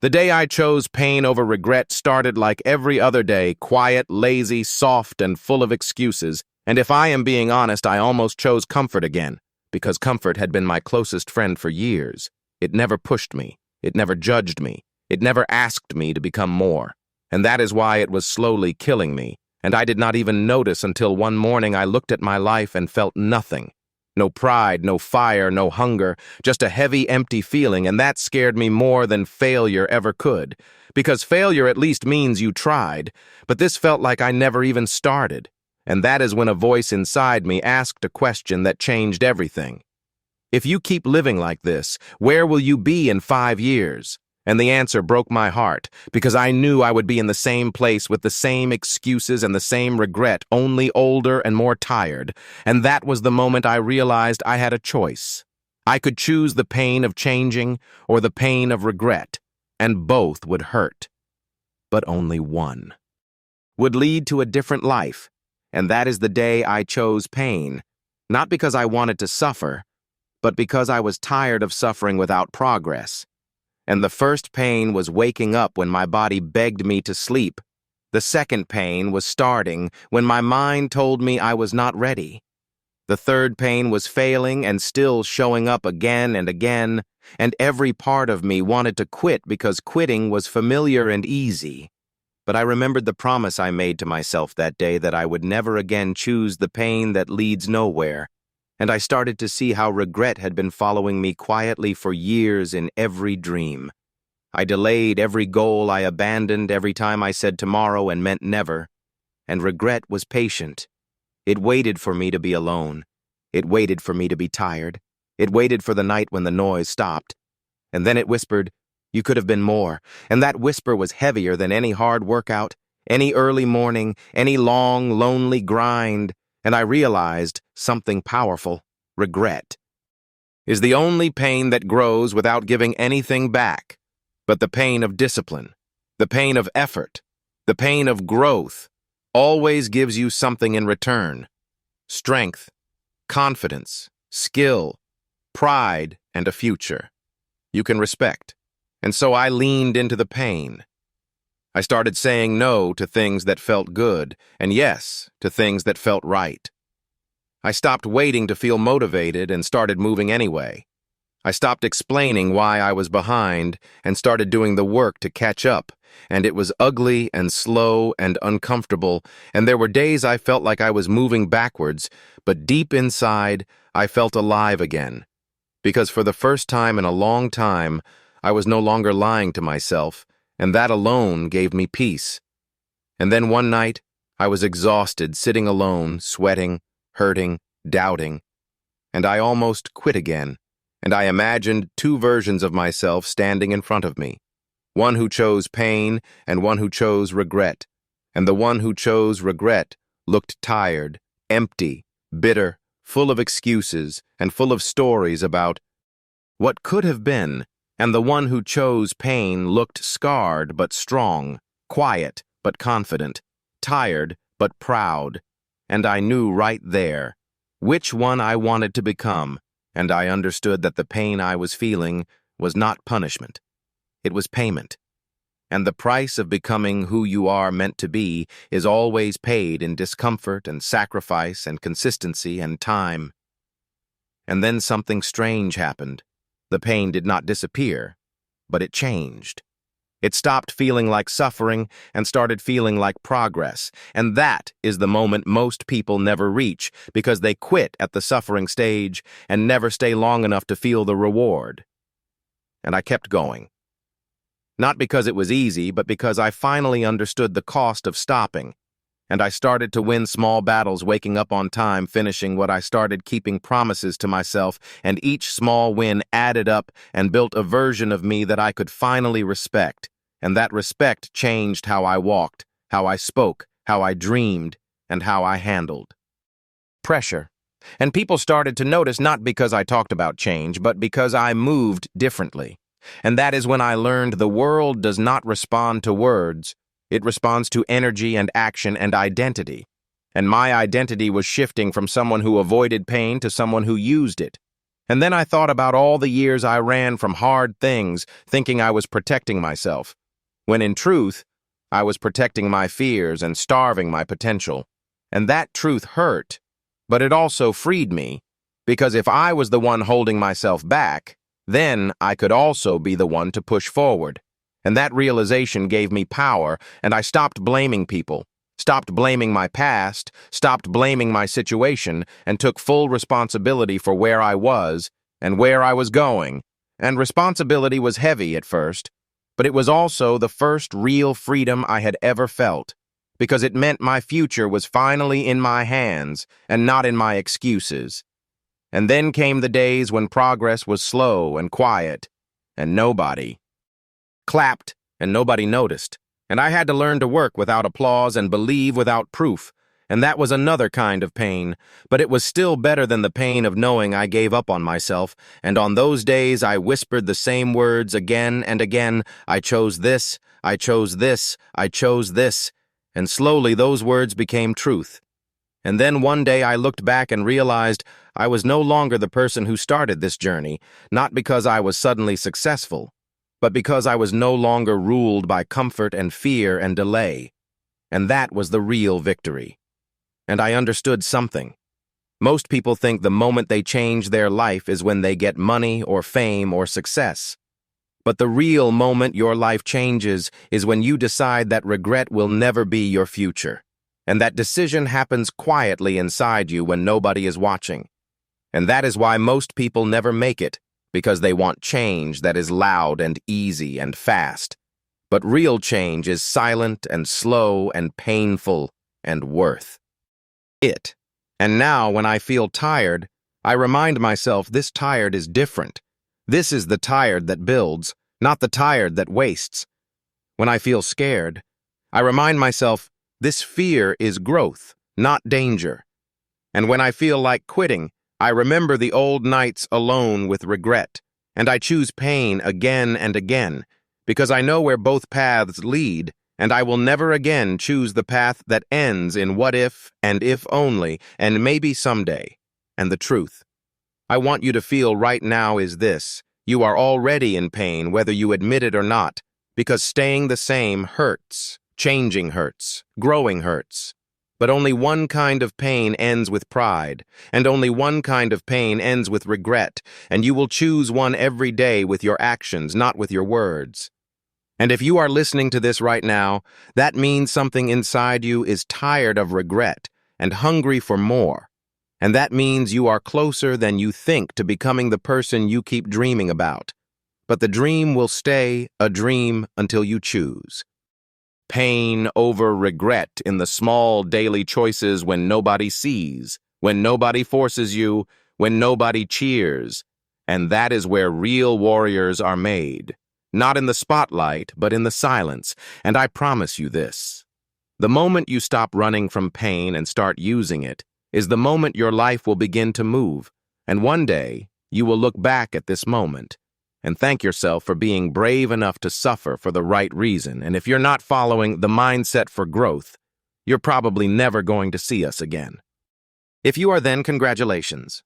The day I chose pain over regret started like every other day, quiet, lazy, soft, and full of excuses. And if I am being honest, I almost chose comfort again, because comfort had been my closest friend for years. It never pushed me. It never judged me. It never asked me to become more. And that is why it was slowly killing me. And I did not even notice until one morning I looked at my life and felt nothing. No pride, no fire, no hunger, just a heavy, empty feeling, and that scared me more than failure ever could. Because failure at least means you tried, but this felt like I never even started. And that is when a voice inside me asked a question that changed everything. If you keep living like this, where will you be in 5 years? And the answer broke my heart, because I knew I would be in the same place with the same excuses and the same regret, only older and more tired. And that was the moment I realized I had a choice. I could choose the pain of changing or the pain of regret, and both would hurt. But only one would lead to a different life, and that is the day I chose pain, not because I wanted to suffer, but because I was tired of suffering without progress. And the first pain was waking up when my body begged me to sleep. The second pain was starting when my mind told me I was not ready. The third pain was failing and still showing up again and again, and every part of me wanted to quit because quitting was familiar and easy. But I remembered the promise I made to myself that day that I would never again choose the pain that leads nowhere. And I started to see how regret had been following me quietly for years in every dream. I delayed every goal, I abandoned every time I said tomorrow and meant never. And regret was patient. It waited for me to be alone. It waited for me to be tired. It waited for the night when the noise stopped. And then it whispered, "You could have been more." And that whisper was heavier than any hard workout, any early morning, any long, lonely grind. And I realized something powerful. Regret is the only pain that grows without giving anything back. But the pain of discipline, the pain of effort, the pain of growth always gives you something in return. Strength, confidence, skill, pride, and a future you can respect. And so I leaned into the pain. I started saying no to things that felt good, and yes to things that felt right. I stopped waiting to feel motivated and started moving anyway. I stopped explaining why I was behind and started doing the work to catch up, and it was ugly and slow and uncomfortable, and there were days I felt like I was moving backwards, but deep inside, I felt alive again. Because for the first time in a long time, I was no longer lying to myself, and that alone gave me peace. And then one night, I was exhausted, sitting alone, sweating, hurting, doubting, and I almost quit again, and I imagined 2 versions of myself standing in front of me, one who chose pain and one who chose regret, and the one who chose regret looked tired, empty, bitter, full of excuses and full of stories about what could have been. And the one who chose pain looked scarred but strong, quiet but confident, tired but proud. And I knew right there which one I wanted to become, and I understood that the pain I was feeling was not punishment. It was payment. And the price of becoming who you are meant to be is always paid in discomfort and sacrifice and consistency and time. And then something strange happened. The pain did not disappear, but it changed. It stopped feeling like suffering and started feeling like progress. And that is the moment most people never reach because they quit at the suffering stage and never stay long enough to feel the reward. And I kept going. Not because it was easy, but because I finally understood the cost of stopping. And I started to win small battles, waking up on time, finishing what I started, keeping promises to myself, and each small win added up and built a version of me that I could finally respect. And that respect changed how I walked, how I spoke, how I dreamed, and how I handled pressure. And people started to notice not because I talked about change, but because I moved differently. And that is when I learned the world does not respond to words. It responds to energy and action and identity. And my identity was shifting from someone who avoided pain to someone who used it. And then I thought about all the years I ran from hard things, thinking I was protecting myself, when in truth, I was protecting my fears and starving my potential. And that truth hurt, but it also freed me, because if I was the one holding myself back, then I could also be the one to push forward. And that realization gave me power, and I stopped blaming people, stopped blaming my past, stopped blaming my situation, and took full responsibility for where I was and where I was going. And responsibility was heavy at first, but it was also the first real freedom I had ever felt, because it meant my future was finally in my hands and not in my excuses. And then came the days when progress was slow and quiet, and nobody clapped, and nobody noticed. And I had to learn to work without applause and believe without proof. And that was another kind of pain, but it was still better than the pain of knowing I gave up on myself. And on those days, I whispered the same words again and again. I chose this, I chose this, I chose this. And slowly those words became truth. And then one day I looked back and realized I was no longer the person who started this journey, not because I was suddenly successful, but because I was no longer ruled by comfort and fear and delay. And that was the real victory. And I understood something. Most people think the moment they change their life is when they get money or fame or success. But the real moment your life changes is when you decide that regret will never be your future. And that decision happens quietly inside you when nobody is watching. And that is why most people never make it, because they want change that is loud and easy and fast. But real change is silent and slow and painful and worth it. And now, when I feel tired, I remind myself this tired is different. This is the tired that builds, not the tired that wastes. When I feel scared, I remind myself this fear is growth, not danger. And when I feel like quitting, I remember the old nights alone with regret, and I choose pain again and again, because I know where both paths lead, and I will never again choose the path that ends in what if and if only, and maybe someday. And the truth I want you to feel right now is this: you are already in pain, whether you admit it or not, because staying the same hurts, changing hurts, growing hurts. But only one kind of pain ends with pride, and only one kind of pain ends with regret, and you will choose one every day with your actions, not with your words. And if you are listening to this right now, that means something inside you is tired of regret and hungry for more. And that means you are closer than you think to becoming the person you keep dreaming about. But the dream will stay a dream until you choose. Pain over regret in the small daily choices when nobody sees, when nobody forces you, when nobody cheers. And that is where real warriors are made. Not in the spotlight, but in the silence. And I promise you this: the moment you stop running from pain and start using it is the moment your life will begin to move. And one day, you will look back at this moment and thank yourself for being brave enough to suffer for the right reason. And if you're not following the mindset for growth, you're probably never going to see us again. If you are, then congratulations.